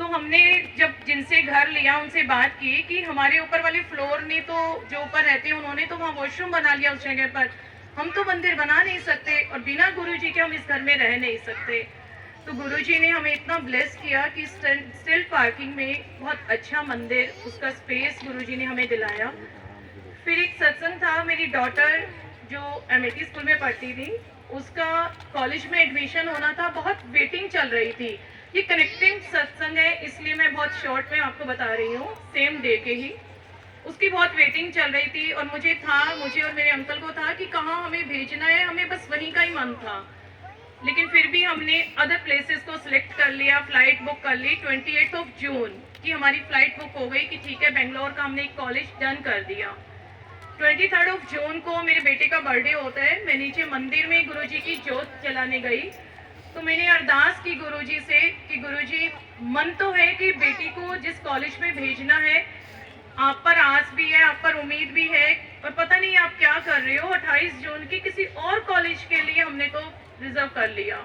तो हमने जब जिनसे घर लिया उनसे बात की कि हमारे ऊपर वाले फ्लोर ने तो जो ऊपर रहते हैं उन्होंने तो वहाँ वॉशरूम बना लिया उस जगह पर, हम तो मंदिर बना नहीं सकते और बिना गुरुजी के हम इस घर में रह नहीं सकते। तो गुरुजी ने हमें इतना ब्लेस किया कि स्टिल पार्किंग में बहुत अच्छा मंदिर, उसका स्पेस गुरुजी ने हमें दिलाया। फिर एक सत्संग था, मेरी डॉटर जो एमएटी स्कूल में पढ़ती थी उसका कॉलेज में एडमिशन होना था, बहुत वेटिंग चल रही थी। ये कनेक्टिंग सत्संग है इसलिए मैं बहुत शॉर्ट में आपको बता रही हूँ, सेम डे के ही उसकी बहुत वेटिंग चल रही थी और मुझे और मेरे अंकल को था कि कहाँ हमें भेजना है, हमें बस वहीं का ही मन था। लेकिन फिर भी हमने अदर प्लेसेस को सिलेक्ट कर लिया, फ्लाइट बुक कर ली 28 जून की हमारी फ्लाइट बुक हो गई कि ठीक है बेंगलोर का हमने एक कॉलेज डन कर दिया। 23 जून को मेरे बेटे का बर्थडे होता है, मैं नीचे मंदिर में गुरुजी की जोत जलाने गई तो मैंने अरदास की गुरुजी से कि गुरुजी मन तो है कि बेटी को जिस कॉलेज में भेजना है, आप पर आस भी है, आप पर उम्मीद भी है, पर पता नहीं आप क्या कर रहे हो। 28 जून की किसी और कॉलेज के लिए हमने तो रिजर्व कर लिया,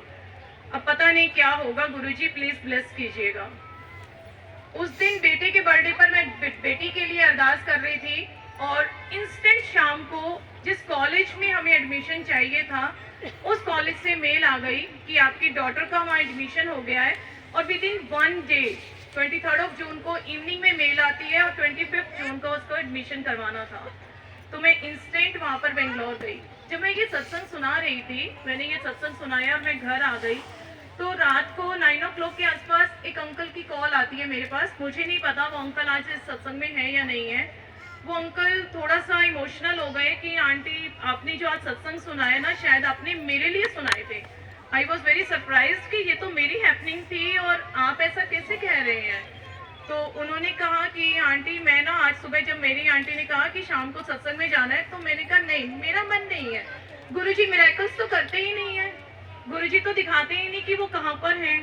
अब पता नहीं क्या होगा, गुरुजी प्लीज ब्लेस कीजिएगा। उस दिन बेटे के बर्थडे पर मैं बेटी के लिए अरदास कर रही थी और इंस्टेंट शाम को जिस कॉलेज में हमें एडमिशन चाहिए था उस कॉलेज से मेल आ गई कि आपकी डॉटर का वहाँ एडमिशन हो गया है और विद इन 1 डे 23 जून को इवनिंग में मेल आती है और 25 जून को उसको एडमिशन करवाना था। तो मैं इंस्टेंट वहाँ पर बेंगलोर गई। जब मैं ये सत्संग सुना रही थी, मैंने ये सत्संग सुनाया और मैं घर आ गई तो रात को 9 o'clock के आसपास एक अंकल की कॉल आती है मेरे पास। मुझे नहीं पता वो अंकल आज इस सत्संग में है या नहीं है। वो अंकल थोड़ा सा इमोशनल हो गए कि आंटी आपने जो आज सत्संग सुनाया ना शायद आपने मेरे लिए सुनाए थे। आई वॉज वेरी सरप्राइज कि ये तो मेरी हैपनिंग थी और आप ऐसा कैसे कह रहे हैं। तो उन्होंने कहा कि आंटी मैं ना आज सुबह जब मेरी आंटी ने कहा कि शाम को सत्संग में जाना है तो मैंने कहा नहीं मेरा मन नहीं है, गुरुजी मिरेकल्स तो करते ही नहीं है, गुरुजी तो दिखाते ही नहीं कि वो कहाँ पर हैं,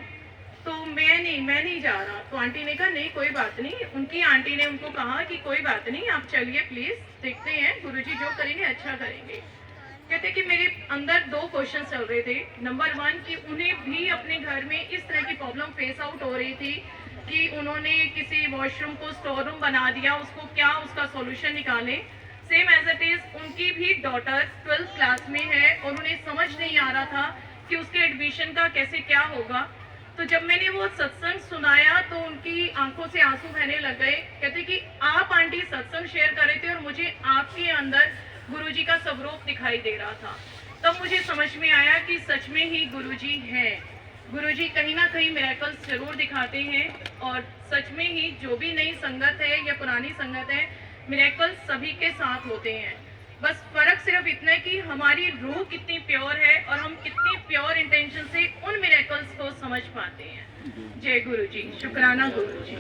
तो मैं नहीं जा रहा। तो आंटी ने कहा नहीं कोई बात नहीं, उनकी आंटी ने उनको कहा कि कोई बात नहीं आप चलिए प्लीज, देखते हैं गुरुजी जो करेंगे अच्छा करेंगे। कहते कि मेरे अंदर 2 क्वेश्चन चल रहे थे। नंबर 1 कि उन्हें भी अपने घर में इस तरह की प्रॉब्लम फेस आउट हो रही थी कि उन्होंने किसी वॉशरूम को स्टोर रूम बना दिया, उसको क्या उसका सॉल्यूशन निकाले। सेम एज इट इज उनकी भी डॉटर 12th क्लास में है और उन्हें समझ नहीं आ रहा था कि उसके एडमिशन का कैसे क्या होगा। तो जब मैंने वो सत्संग सुनाया तो उनकी आंखों से आंसू बहने लग गए। कहते कि आप आंटी सत्संग शेयर कर रहे थे और मुझे आपके अंदर गुरुजी का स्वरूप दिखाई दे रहा था। तब मुझे समझ में आया कि सच में ही गुरुजी हैं। गुरुजी कहीं ना कहीं मिरेकल्स जरूर दिखाते हैं और सच में ही जो भी नई संगत है या पुरानी संगत है, मिरेकल्स सभी के साथ होते हैं। बस फर्क सिर्फ इतना है कि हमारी रूह कितनी प्योर है और हम कितनी प्योर इंटेंशन से उन मिरेकल्स को समझ पाते हैं। जय गुरुजी, शुक्राना गुरुजी।